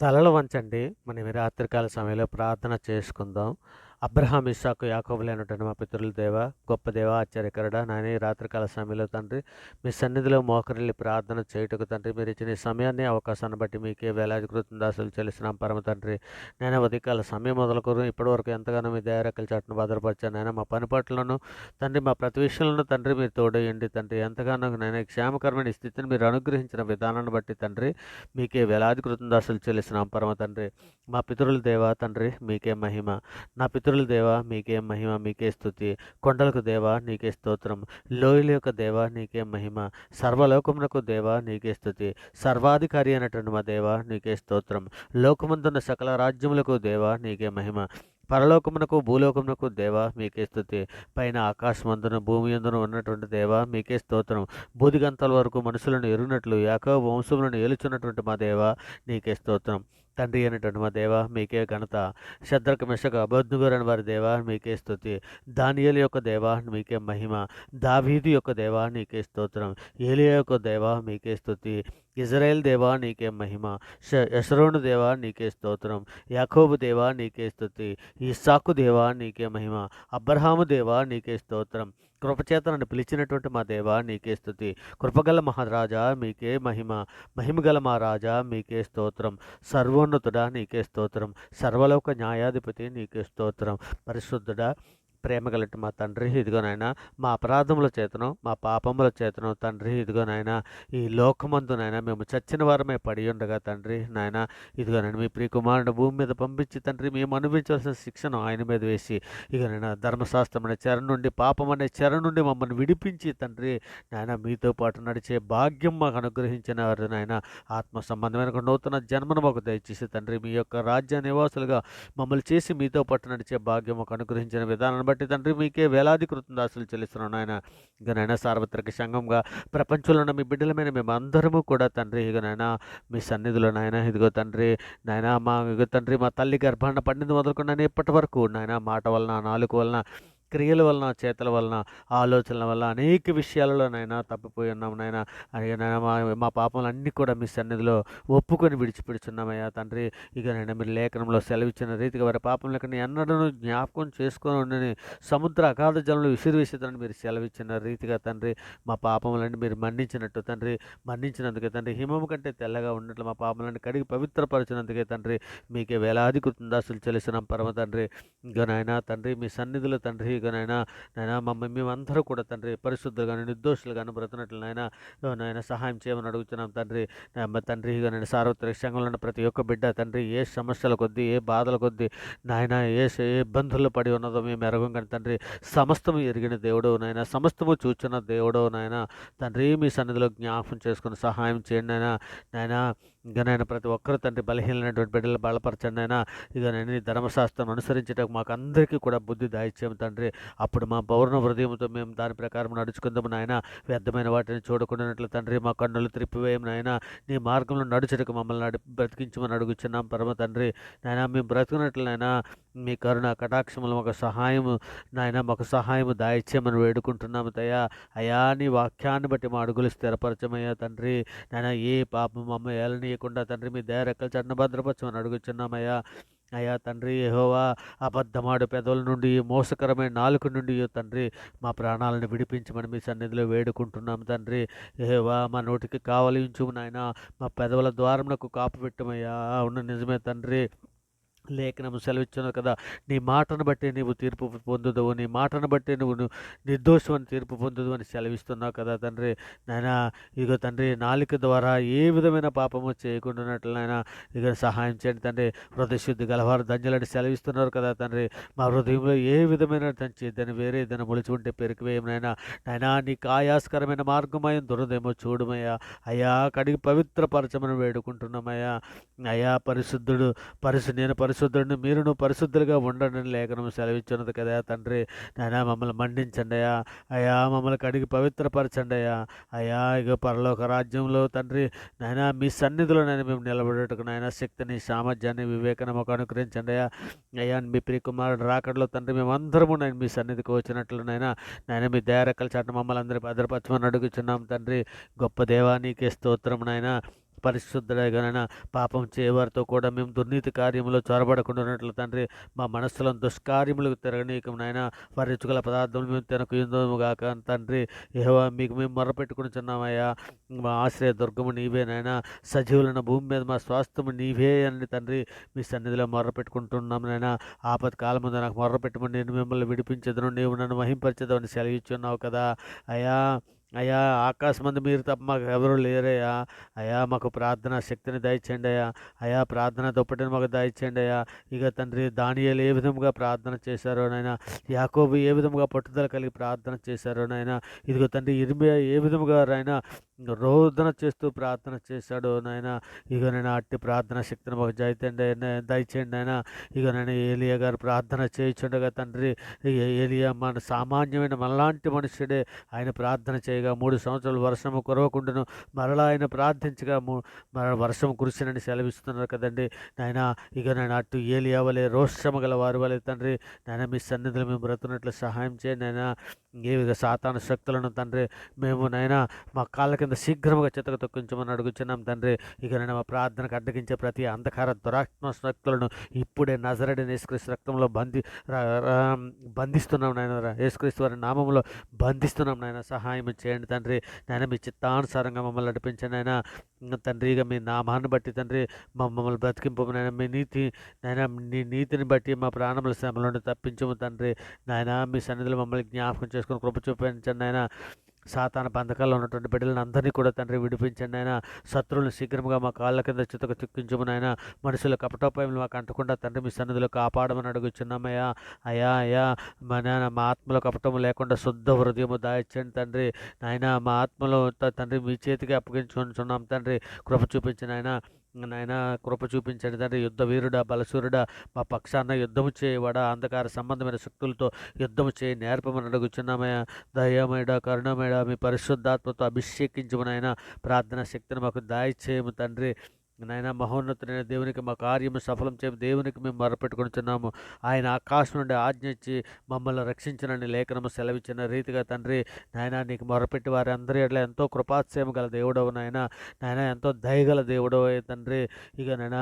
తలలు వంచండి. మనం ఈ రాత్రికాల సమయంలో ప్రార్థన చేసుకుందాం. అబ్రహాం, ఇస్సాకు, యాకోబులైనటువంటి మా పితరుల దేవ, గొప్ప దేవ, ఆశ్చర్యకరుడా, నాయన ఈ రాత్రికాల సమయంలో తండ్రి మీ సన్నిధిలో మోకరిల్లి ప్రార్థన చేయుటకు తండ్రి మీరు ఇచ్చిన ఈ సమయాన్ని, అవకాశాన్ని బట్టి మీకే వేలాది కృతజ్ఞతాస్తులు చెల్లిస్తున్నాం పరమ తండ్రి. నాయన ఉదయకాల సమయం మొదలుకొని ఇప్పటివరకు ఎంతగానో మీ దయారెక్కల చాటున భద్రపరిచాను నాయన. మా పని పట్లను తండ్రి, మా ప్రతి విషయంలోనూ తండ్రి మీరు తోడయ్యండి తండ్రి. ఎంతగానో నాయన క్షేమకరమైన ఈ స్థితిని మీరు అనుగ్రహించిన విధానాన్ని బట్టి తండ్రి మీకే వేలాది కృతజ్ఞతాస్తులు చెల్లిస్తున్నాం పరమ తండ్రి. మా పితరుల దేవ తండ్రి మీకే మహిమ. నా పితరుల దేవ మీకే మహిమ, మీకే స్తుతి. కొండలకు దేవ నీకే స్తోత్రం. లోయల యొక్క దేవ నీకే మహిమ. సర్వలోకమునకు దేవ నీకే స్తుతి. సర్వాధికారి అయినటువంటి మా దేవ నీకే స్తోత్రం. లోకమందున్న సకల రాజ్యములకు దేవ నీకే మహిమ. పరలోకమునకు భూలోకమునకు దేవ మీకే స్తుతి. పైన ఆకాశమందున భూమి యందున ఉన్నటువంటి దేవ మీకే స్తోత్రం. బూదిగంతల వరకు మనుషులను ఎరుగినట్లు యాకోబు వంశములను ఏలుచున్నటువంటి మా దేవ నీకే స్తోత్రం. తండ్రి అయినటువంటి మా దేవ మీకే ఘనత. శద్రకు మెషకు అబద్ధుగురని వారి దేవ మీకే స్తుతి. దానియేలు యొక్క దేవ మీకే మహిమ. దావీదు యొక్క దేవ నీకే స్తోత్రం. ఏలియా యొక్క దేవ మీకే స్తుతి. ఇజ్రాయేల్ దేవా నీకే మహిమ. యెషూరూను దేవా నీకే స్తోత్రం. యాకోబు దేవా నీకే స్తుతి. ఇస్సాకు దేవా నీకే మహిమ. అబ్రహాము దేవా నీకే స్తోత్రం. కృపచేత నన్ను పిలిచినటువంటి మా దేవా నీకే స్తుతి. కృపగల మహారాజా మీకే మహిమ. మహిమగల మా రాజా మీకే స్తోత్రం. సర్వోన్నతుడా నీకే స్తోత్రం. సర్వలోక న్యాయాధిపతి నీకే స్తోత్రం. పరిశుద్ధుడా ప్రేమగలటి మా తండ్రి, ఇదిగో నాయన మా అపరాధముల చేతను మా పాపముల చేతను తండ్రి, ఇదిగో నాయన ఈ లోకమందు నాయన మేము చచ్చిన వారమే పడి ఉండగా తండ్రి నాయన, ఇదిగో నాయన మీ ప్రియకుమారుని భూమి మీద పంపించి తండ్రి మేము అనుభవించవలసిన శిక్షను ఆయన మీద వేసి ఇక నాయన ధర్మశాస్త్రం అనే చెర నుండి, పాపం అనే చెర నుండి మమ్మల్ని విడిపించి తండ్రి నాయన మీతో పాటు నడిచే భాగ్యం మాకు అనుగ్రహించిన వారు నాయన. ఆత్మ సంబంధమైన నూతన జన్మను మాకు దయచేసి తండ్రి మీ యొక్క రాజ్య నివాసులుగా మమ్మల్ని చేసి మీతో పాటు నడిచే భాగ్యం మాకు అనుగ్రహించిన విధానాన్ని బట్టి తండ్రి మీకే వేలాది కృతజ్ఞతాస్తులు చెల్లిస్తున్నాను నాయన. ఇక నాయన సార్వత్రిక సంఘంగా ప్రపంచంలో ఉన్న మీ బిడ్డలమైన మేము అందరము కూడా తండ్రి ఇక నాయన మీ సన్నిధిలో నాయన ఇదిగో తండ్రి నాయన మా ఇగో తండ్రి మా తల్లి గర్భాన పండింది మొదలుకున్నాను ఇప్పటి వరకు నాయన మాట వలన, నాలుక వలన, క్రియల వలన, చేతల వలన, ఆలోచనల వల్ల అనేక విషయాలలో నైనా తప్పిపోయి ఉన్నాము నాయన. అయ్యా నాయన మా పాపములన్నీ కూడా మీ సన్నిధిలో ఒప్పుకొని విడిచిపెడుచున్నామయ్యా తండ్రి. ఇక నేను మీరు లేఖనంలో సెలవిచ్చిన రీతిగా వారి పాపం లేక ఎన్నడూ జ్ఞాపకం చేసుకొని ఉండని సముద్ర అగాధ జలంలో విసిరివేసేదని మీరు సెలవిచ్చిన రీతిగా తండ్రి మా పాపములన్నీ మీరు మన్నించినట్టు తండ్రి, మన్నించినందుకే తండ్రి హిమము కంటే తెల్లగా ఉన్నట్లు మా పాపములన్నీ కడిగి పవిత్రపరిచినందుకే తండ్రి మీకే వేలాది కృతజ్ఞతాస్తులు చెల్లిస్తున్నాం పరమ తండ్రి. ఇక నాయన తండ్రి మీ సన్నిధిలో తండ్రి ఇక నాయన మమ్మల్ని మేమందరూ కూడా తండ్రి పరిశుద్ధులుగాను, నిర్దోషులుగాను బ్రతునట్లు నాయన సహాయం చేయమని అడుగుతున్నాం తండ్రి. తండ్రి ఇక నేను సార్వత్రిక సంఘంలో ఉన్న ప్రతి ఒక్క బిడ్డ తండ్రి ఏ సమస్యల కొద్దీ, ఏ బాధల కొద్దీ నాయన ఏ ఇబ్బందుల్లో పడి ఉన్నదో మేము ఎరగం కానీ తండ్రి సమస్తము ఎరిగిన దేవుడు నాయన, సమస్తము చూచిన దేవుడు నాయన తండ్రి మీ సన్నిధిలో జ్ఞాపకం చేసుకుని సహాయం చేయండి నాయన. ఇక నాయన ప్రతి ఒక్కరు తండ్రి బలహీనమైనటువంటి బిడ్డలు బలపరచండి నాయన. ఇక నేను ఈ ధర్మశాస్త్రం అనుసరించడానికి మాకు అందరికీ కూడా బుద్ధి దాయిచ్చాము తండ్రి. అప్పుడు మా పౌర్ణ హృదయంతో మేము దాని ప్రకారం నడుచుకుందాము నాయన. వ్యర్థమైన వాటిని చూడకుండానట్లు తండ్రి మా కన్నులు త్రిప్పివేయం నాయన. నీ మార్గంలో నడుచుటకు మమ్మల్ని బ్రతికించమని అడుగుచున్నాం పరమ తండ్రి. నాయన మేము బ్రతుకున్నట్లు నాయన మీ కరుణ కటాక్షములు మాకు సహాయము నాయన, మాకు సహాయము దాయిచ్చేయమని వేడుకుంటున్నాము దయా. అయా నీ వాక్యాన్ని బట్టి మా అడుగులు స్థిరపరచమయ్యా తండ్రి. నాయన ఏ పాపం మమ్మ ఏలనీయకుండా తండ్రి మీ దయ రెక్కల చట్టన భద్రపరచమని అడుగుచున్నామయ్యా. అయ్యా తండ్రి యెహోవా అబద్ధమాడు పెదవుల నుండి, మోసకరమైన నాలుక నుండి తండ్రి మా ప్రాణాలను విడిపించమని మీ సన్నిధిలో వేడుకుంటున్నాం తండ్రి. యెహోవా మా నోటికి కావలి ఉంచుము నాయన, మా పెదవుల ద్వారమునకు కాపు పెట్టమయ్యా. అవును నిజమే తండ్రి, లేఖనము సెలవిచ్చును కదా, నీ మాటను బట్టి నీవు తీర్పు పొందుదువు, నీ మాటను బట్టి నువ్వు నిర్దోషం అని తీర్పు పొందుదు అని సెలవిస్తున్నావు కదా తండ్రి. నాయన ఇగో తండ్రి నాలుక ద్వారా ఏ విధమైన పాపము చేయకుండానట్లు నాయన ఇక సహాయం చేయండి తండ్రి. హృదయశుద్ధి గలవారు ధన్యులని సెలవిస్తున్నారు కదా తండ్రి. మా హృదయంలో ఏ విధమైన దాన్ని వేరే దాన్ని మొలిచి ఉంటే పెరికివేయం నాయనా నీకు ఆయాస్కరమైన మార్గమయం దురదేమో చూడమయ్యా. అయ్యా కడిగి పవిత్రపరచమని వేడుకుంటున్నామయ్యా. అయ్యా పరిశుద్ధుడు నేను పరిశుద్ధుడిని, మీరును పరిశుద్ధులుగా ఉండండి లేఖనం సెలవిచ్చినది కదా తండ్రి. నాయనా మమ్మల్ని మండించండి అయ్యా. అయ్యా మమ్మల్ని కడిగి పవిత్రపరచండి అయ్యా. అయ్యా ఇక పరలోక రాజ్యంలో తండ్రి నాయన మీ సన్నిధిలో నేను మేము నిలబడేటకు నాయన శక్తిని, సామర్థ్యాన్ని, వివేకాన్ని మాకు అనుగ్రహించండి అయ్యా. అయ్యా మీ ప్రియకుమారుడు రాకడలో తండ్రి మేమందరము నేను మీ సన్నిధికి వచ్చినట్లు నాయన మీ దయారెక్కల చాట మమ్మల్ని అందరి భద్రపరచమని అడుగుచున్నాం తండ్రి. గొప్ప దేవా నీకే స్తోత్రం నాయన. పరిశుద్ధుడైన పాపం చేయవారితో కూడా మేము దుర్నీతి కార్యములో చొరబడకుండా ఉన్నట్లు తండ్రి మా మనస్సులను దుష్కార్యములకు తిరగనీకం నాయన వారి రుచిగల పదార్థములు మేము తినకుందాము గాక తండ్రి యెహోవా మీకు మేము మొర్రపెట్టుకునిచున్నామయ్యా. మా ఆశ్రయ దుర్గము నీవే నాయన, సజీవులైన భూమి మీద మా స్వాస్థ్యము నీవే అని తండ్రి మీ సన్నిధిలో మొర్రపెట్టుకుంటున్నాం నాయన. ఆపద కాలముందు నాకు మొర్రపెట్టమని నేను మిమ్మల్ని విడిపించదును, నీవు నన్ను మహింపరచదవని సెలవిచ్చున్నావు కదా అయ్యా. అయ్యా ఆకాశమందు మీరు తప్ప మాకు ఎవరు లేరయ్యా. అయ్యా మాకు ప్రార్థనా శక్తిని దయచేయండి అయ్యా. అయ్యా ప్రార్థన దుప్పటిని మాకు దయచేయండి అయ్యా. ఇక తండ్రి దానియేలు ఏ విధముగా ప్రార్థన చేశారో నాయన, యాకోబు ఏ విధముగా పట్టుదల కలిగి ప్రార్థన చేశారో నాయన, ఇదిగో తండ్రి ఇర్మియా ఏ విధముగా నాయన రోదన చేస్తూ ప్రార్థన చేశాడో నాయన, ఇక నేను అట్టి ప్రార్థన శక్తిని మాకు దయచేయండి నాయన. ఇక నేను ఏలియా గారు ప్రార్థన చేయించుండగా తండ్రి, ఏలియా మన సామాన్యమైన మనలాంటి మనుషుడే, ఆయన ప్రార్థన చేయగా 3 సంవత్సరాలు వర్షము కురవకుండాను మరలా ఆయన ప్రార్థించగా వర్షం కురిసినని సెలవిస్తున్నారు కదండి నాయన. ఇక నేను అటు ఏలియా వలె రోషము గల వారి వలె తండ్రి నాయన మీ సన్నిధిలో మేము బ్రతున్నట్లు సహాయం చేయండి నాయన. ఏ విధ సాతాను శక్తులను తండ్రి మేము నాయన మా కాళ్ళ కింద శీఘ్రముగా చితక తొక్కించమని అడుగుచున్నాం తండ్రి. ఇక నేను మా ప్రార్థనకు అడ్డగించే ప్రతి అంధకార దురాత్మ శక్తులను ఇప్పుడే నజరేయుడైన యేసుక్రీస్తు రక్తంలో బంధిస్తున్నాం నాయన. యేసుక్రీస్తు వారి నామములో బంధిస్తున్నాం నాయన. సహాయం చేయండి తండ్రి నాయన. మీ చిత్తానుసారంగా మమ్మల్ని నడిపించండి నాయన తండ్రి. ఇక మీ నామాన్ని బట్టి తండ్రి మమ్మల్ని బ్రతికింపు నాయన. మీ నీతి నాయన, నీ నీతిని బట్టి మా ప్రాణముల శ్రమల నుండి తప్పించము తండ్రి నాయన. మీ సన్నిధిలో మమ్మల్ని జ్ఞాపకం చేసుకుని కృప చూపించండి నాయన. సాతాను బంధకాల్లో ఉన్నటువంటి బిడ్డలను అందరినీ కూడా తండ్రి విడిపించండి నాయన. శత్రువులను శీఘ్రంగా మా కాళ్ళ కింద చితక చిక్కించము నాయన. మనుషుల కపటోపాయములు మాకు అంటకుండా తండ్రి మీ సన్నిధిలో కాపాడమని అడుగుచున్నామయ్యా. అయ్యా అయ్యా మా నాయన మా ఆత్మలో కపటము లేకుండా శుద్ధ హృదయము దాయిచ్చండి తండ్రి నాయన. మా ఆత్మలో తండ్రి మీ చేతికి అప్పగించుకుంటున్నాం తండ్రి. కృప చూపించిన నాయన కృప చూపించండి తండ్రి. యుద్ధ వీరుడా, బలసూరుడా, మా పక్షాన యుద్ధము చేయవాడా, అంధకార సంబంధమైన శక్తులతో యుద్ధము చేయి నేర్పమని అడుగుచున్నామయ్యా. దయామేడా, కరుణమేడా, మీ పరిశుద్ధాత్మతో అభిషేకించమనైనా ప్రార్థన శక్తిని మాకు దయచేయము తండ్రి నాయన. మహోన్నతుడైన దేవునికి మా కార్యము సఫలం చేయము దేవునికి మేము మొరపెట్టుకుంటున్నాము. ఆయన ఆకాశం నుండి ఆజ్ఞ ఇచ్చి మమ్మల్ని రక్షించినని లేఖనము సెలవిచ్చిన రీతిగా తండ్రి నాయన నీకు మొరపెట్టి వారి అందరి ఎట్లా ఎంతో కృపాత్సయం గల దేవుడవు నాయన. నాయన ఎంతో దయగల దేవుడవు తండ్రి. ఇక నాయన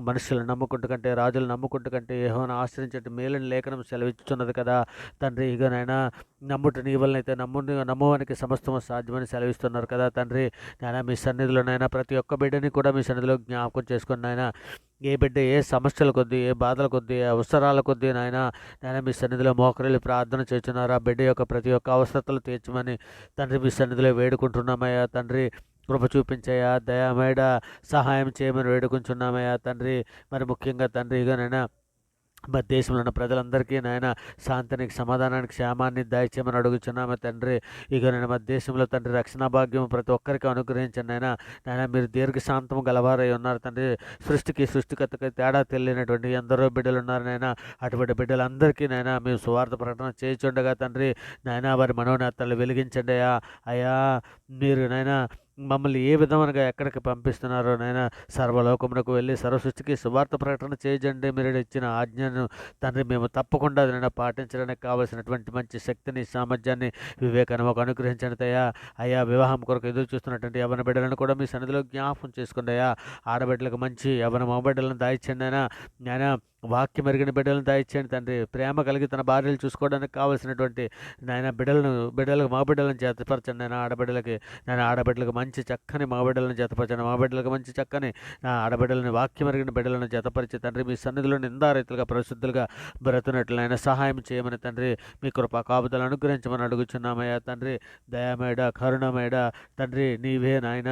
మనుషులను నమ్ముకుంటు కంటే, రాజులు నమ్ముకుంటు కంటే యెహోవాను ఆశ్రయించట్టు మేలని లేఖనం సెలవిచ్చుచున్నది కదా తండ్రి. ఇక నాయన నమ్ముట నీ వలనైతే నమ్మువానికి సమస్తము సాధ్యమని సెలవిస్తున్నారు కదా తండ్రి నాయన. మీ సన్నిధిలోనైనా ప్రతి ఒక్క బిడ్డని కూడా మీ సన్నిధిలో జ్ఞాపకం చేసుకుని నాయన. ఏ బిడ్డ ఏ సమస్యల కొద్దీ, ఏ బాధల కొద్దీ, ఏ అవసరాల కొద్దీ నాయన మీ సన్నిధిలో మోకరిల్లి ప్రార్థన చేస్తున్నారు. ఆ బిడ్డ యొక్క ప్రతి ఒక్క అవసరతలు తీర్చమని తండ్రి మీ సన్నిధిలో వేడుకుంటున్నామయ్యా తండ్రి. కృప చూపించయ్యా, దయామేడ సహాయం చేయమని వేడుకుంటున్నామయ్యా తండ్రి. మరి ముఖ్యంగా తండ్రి ఇగనైనా మా దేశంలో ఉన్న ప్రజలందరికీ నాయన శాంతినికి, సమాధానానికి, క్షేమాన్ని దయచేయమని అడుగుచున్నాము తండ్రి. ఇక నేను మా దేశంలో తండ్రి రక్షణ భాగ్యం ప్రతి ఒక్కరికి అనుగ్రహించండి నాయన. మీరు దీర్ఘశాంతము గలవారై ఉన్నారు తండ్రి. సృష్టికర్తకి తేడా తెలియనటువంటి ఎందరో బిడ్డలు ఉన్నారు నాయన. అటువంటి బిడ్డలందరికీ నాయన మేము సువార్త ప్రకటన చేయుచుండగా తండ్రి నాయన వారి మనోనేతలు వెలిగించండి అయ్యా. మీరు నాయన మమ్మల్ని ఏ విధముగా ఎక్కడికి పంపిస్తున్నారో నాయన, సర్వలోకమునకు వెళ్ళి సర్వసృష్టికి సువార్త ప్రకటన చేయజండి. మీరు ఇచ్చిన ఆజ్ఞను తండ్రి మేము తప్పకుండా నాయన పాటించడానికి కావలసినటువంటి మంచి శక్తిని, సామర్థ్యాన్ని, వివేకాన్ని మాకు అనుగ్రహించండి అయ్యా. వివాహం కొరకు ఎదురు చూస్తున్నటువంటి యవన బిడ్డలను కూడా మీ సన్నిధిలో జ్ఞాపకం చేసుకోండి అయ్యా. ఆడబిడ్డలకు మంచి యవన మగబిడ్డలను దాయిచ్చండి నాయన. వాక్యం మెరిగిన బిడ్డలను దయచేయండి తండ్రి. ప్రేమ కలిగి తన భార్యలు చూసుకోవడానికి కావలసినటువంటి నాయన బిడ్డలకు మగబిడ్డలను జతపరచండి నాయన. ఆడబిడ్డలకు మంచి చక్కని మగబిడ్డలను జతపరచండి. మగబిడ్డలకు మంచి చక్కని ఆడబిడ్డలను, వాక్యం మెరిగిన బిడ్డలను జతపరిచి తండ్రి మీ సన్నిధిలో నిందారైతులుగా, పరిశుద్ధులుగా బ్రతున్నట్లు ఆయన సహాయం చేయమని తండ్రి మీ కృపా కాపుదలు అనుగ్రహించమని అడుగుచున్నామయ్యా తండ్రి. దయామేడ, కరుణమేడ తండ్రి నీవే నాయన,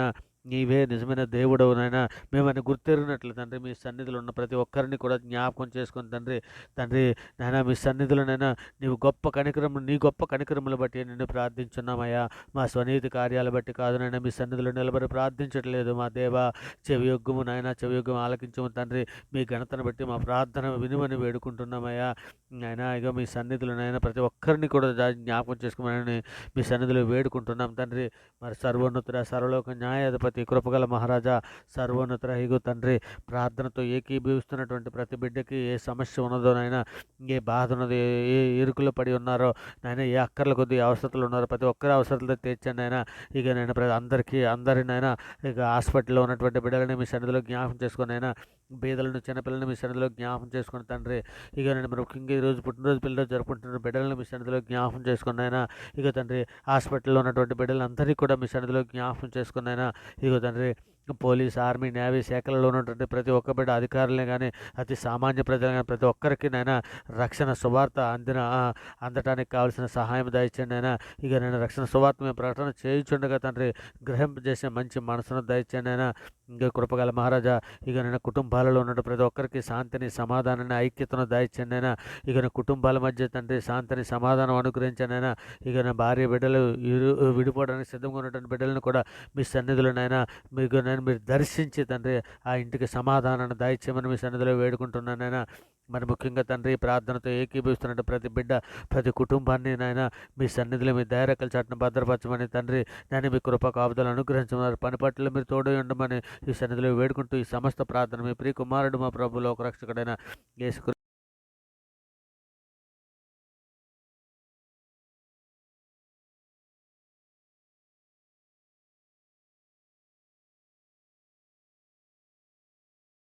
నీవే నిజమైన దేవుడవు నాయన. మేమని గుర్తెరిగినట్లు తండ్రి మీ సన్నిధిలో ఉన్న ప్రతి ఒక్కరిని కూడా జ్ఞాపకం చేసుకుని తండ్రి నాయన మీ సన్నిధిలోనైనా నీ గొప్ప కనికరములు బట్టి నిన్ను ప్రార్థించున్నామయ్యా. మా స్వనీతి కార్యాలు బట్టి కాదు నాయన, మీ సన్నిధిలో నిలబడి ప్రార్థించట్లేదు మా దేవా. చెవియొగ్గుము నాయన, చెవియొగ్గుము ఆలకించము తండ్రి. మీ ఘనతను బట్టి మా ప్రార్థన వినుమని వేడుకుంటున్నామయ్యా నాయన. ఇక మీ సన్నిధిలోనైనా ప్రతి ఒక్కరిని కూడా జ్ఞాపకం చేసుకోమని మీ సన్నిధిలో వేడుకుంటున్నాం తండ్రి. మరి సర్వోన్నతుడ, సర్వలోక న్యాయాధిపతి అధిపతి కృపగల మహారాజా సర్వోన్నతుడైగు తండ్రి, ప్రార్థనతో ఏకీభవిస్తున్నటువంటి ప్రతి బిడ్డకి ఏ సమస్య ఉన్నదోనైనా, ఏ బాధ ఉన్నది, ఏ ఇరుకులో పడి ఉన్నారో నాయన, ఏ అక్కర్ల కొద్ది అవసరతలు ఉన్నారో ప్రతి ఒక్కరి అవసరతలు తీర్చండి నాయన. ఇక నేను అందరినైనా ఇక హాస్పిటల్లో ఉన్నటువంటి బిడ్డలని మీ సన్నిధిలో జ్ఞాపకం చేసుకొని అయినా, బీదలను చిన్నపిల్లల్ని మీ సన్నిధిలో జ్ఞాపకం చేసుకుని తండ్రి, ఇక నేను ముఖ్యంగా ఈరోజు పుట్టినరోజు పిల్లలు జరుపుకుంటున్న బిడ్డలను మీ సన్నిధిలో జ్ఞాపకం చేసుకుని అయినా, ఇక తండ్రి హాస్పిటల్లో ఉన్నటువంటి బిడ్డలందరినీ కూడా మీ సన్నిధిలో జ్ఞాపకం చేసుకుని అయినా, ఇక తండ్రి పోలీస్, ఆర్మీ, నేవీ శాఖలలో ఉన్నటువంటి ప్రతి ఒక్క బిడ్డ అధికారులే కానీ, అతి సామాన్య ప్రజలు కానీ ప్రతి ఒక్కరికి నైనా రక్షణ సువార్త అందటానికి కావాల్సిన సహాయం దయచేయండి అయినా. ఇక నేను రక్షణ సువార్త మేము ప్రకటన చేయుచుండగా తండ్రి, గ్రహింపజేసే మంచి మనసును దయచేయండి అయినా. ఇంకా కృపగల మహారాజా, ఇక నేను కుటుంబాలలో ఉన్న ప్రతి ఒక్కరికి శాంతిని, సమాధానాన్ని, ఐక్యతను దయచేయండి అయినా. ఇక నా కుటుంబాల మధ్య తండ్రి శాంతిని, సమాధానం అనుగ్రహించండి అయినా. ఇక నా భార్య బిడ్డలు విడిపోవడానికి సిద్ధంగా ఉన్నటువంటి బిడ్డలను కూడా మీ సన్నిధిలోనైనా మీరు దర్శించి తండ్రి ఆ ఇంటికి సమాధానాన్ని దయచేయమని మీ సన్నిధిలో వేడుకుంటున్నానైనా. మరి ముఖ్యంగా తండ్రి ప్రార్థనతో ఏకీభవిస్తున్నట్టు ప్రతి బిడ్డ, ప్రతి కుటుంబాన్ని నాయన మీ సన్నిధిలో మీ దయరెక్కల చాటును భద్రపరచమని తండ్రి, నేను మీ కృప కాపుదలు అనుగ్రహించమన్నారు. పని పట్ల మీరు తోడై ఉండమని ఈ సన్నిధిలో వేడుకుంటూ ఈ సమస్త ప్రార్థన మీ ప్రియ కుమారుడు మా ప్రభు లోక రక్షకుడైన యేసు